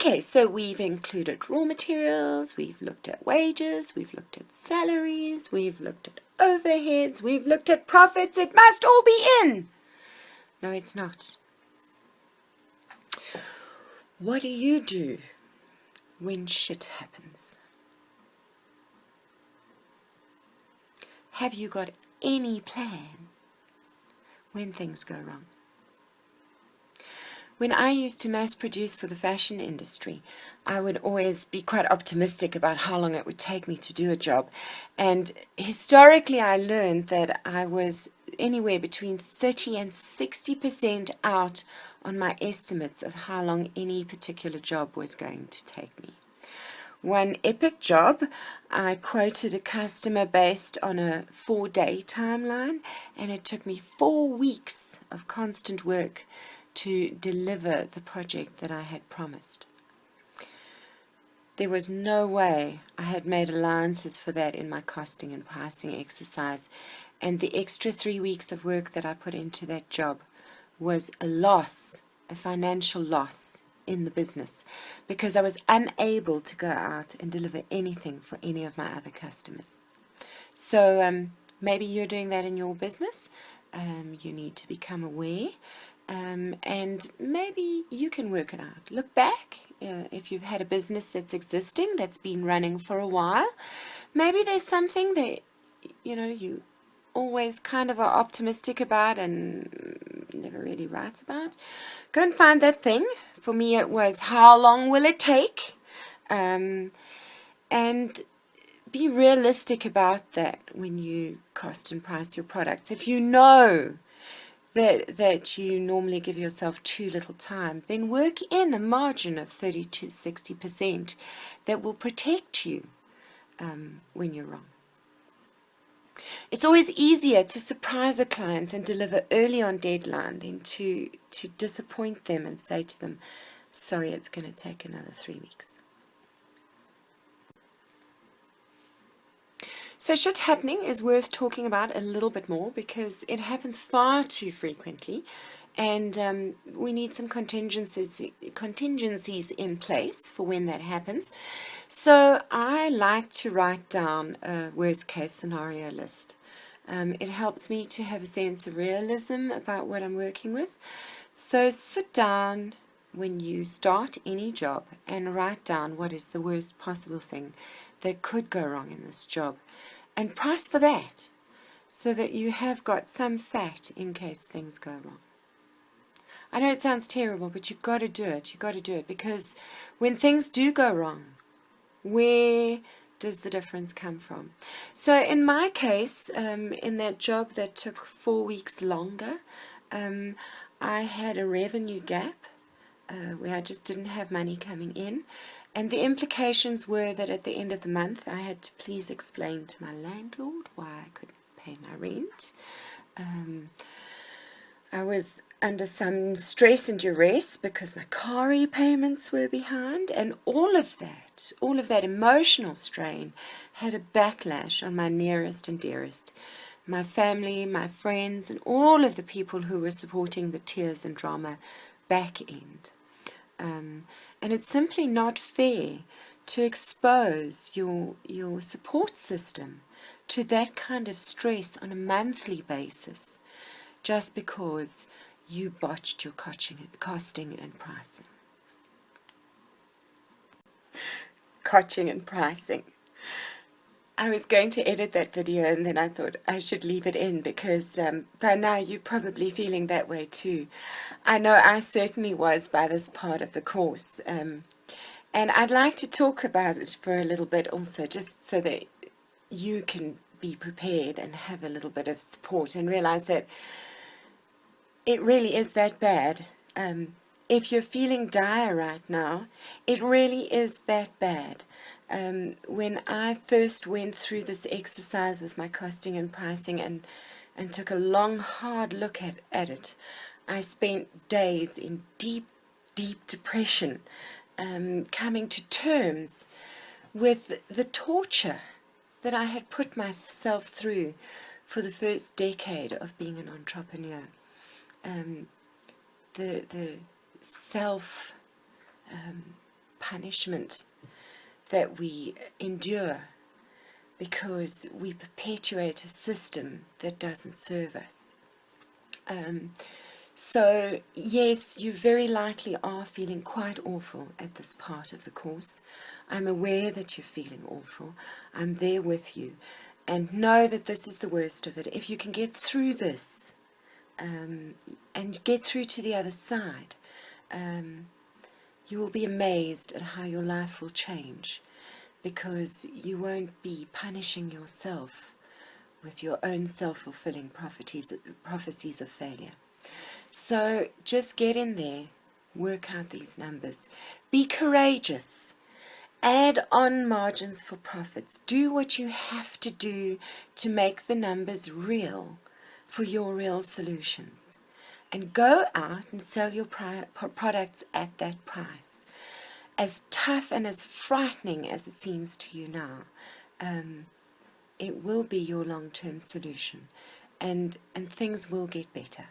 Okay, so we've included raw materials, we've looked at wages, we've looked at salaries, we've looked at overheads, we've looked at profits. It must all be in. No, it's not. What do you do when shit happens? Have you got any plan when things go wrong? When I used to mass produce for the fashion industry, I would always be quite optimistic about how long it would take me to do a job. And historically, I learned that I was anywhere between 30 and 60% out on my estimates of how long any particular job was going to take me. One epic job, I quoted a customer based on a 4-day timeline, and it took me 4 weeks of constant work to deliver the project that I had promised. There was no way I had made allowances for that in my costing and pricing exercise, and the extra 3 weeks of work that I put into that job was a loss, a financial loss in the business, because I was unable to go out and deliver anything for any of my other customers. So maybe you're doing that in your business. You need to become aware. And maybe you can work it out. Look back, if you've had a business that's existing, that's been running for a while, maybe there's something that, you always kind of are optimistic about and never really write about. Go and find that thing. For me, it was, how long will it take? And be realistic about that when you cost and price your products. If you know that you normally give yourself too little time, then work in a margin of 30 to 60% that will protect you when you're wrong. It's always easier to surprise a client and deliver early on deadline than to disappoint them and say to them, sorry, it's going to take another 3 weeks. So shit happening is worth talking about a little bit more because it happens far too frequently, and we need some contingencies in place for when that happens. So I like to write down a worst case scenario list. It helps me to have a sense of realism about what I'm working with. So sit down when you start any job and write down what is the worst possible thing that could go wrong in this job, and price for that so that you have got some fat in case things go wrong. I know it sounds terrible, but you've got to do it. You've got to do it, because when things do go wrong, where does the difference come from? So in my case, in that job that took 4 weeks longer, I had a revenue gap where I just didn't have money coming in. And the implications were that at the end of the month, I had to please explain to my landlord why I couldn't pay my rent. I was under some stress and duress because my car repayments were behind, and all of that emotional strain had a backlash on my nearest and dearest, my family, my friends, and all of the people who were supporting the tears and drama back end. And it's simply not fair to expose your support system to that kind of stress on a monthly basis just because you botched your costing and pricing. Costing and pricing. I was going to edit that video, and then I thought I should leave it in because by now you're probably feeling that way too. I know I certainly was by this part of the course. And I'd like to talk about it for a little bit also, just so that you can be prepared and have a little bit of support and realize that it really is that bad. If you're feeling dire right now, it really is that bad. When I first went through this exercise with my costing and pricing and took a long, hard look at it, I spent days in deep depression, coming to terms with the torture that I had put myself through for the first decade of being an entrepreneur. The self punishment that we endure because we perpetuate a system that doesn't serve us. So yes, you very likely are feeling quite awful at this part of the course. I'm aware that you're feeling awful. I'm there with you. And know that this is the worst of it. If you can get through this and get through to the other side, you will be amazed at how your life will change, because you won't be punishing yourself with your own self-fulfilling prophecies of failure. So just get in there, work out these numbers, be courageous, add on margins for profits, do what you have to do to make the numbers real for your real solutions, and go out and sell your products at that price. As tough and as frightening as it seems to you now, it will be your long-term solution, and things will get better.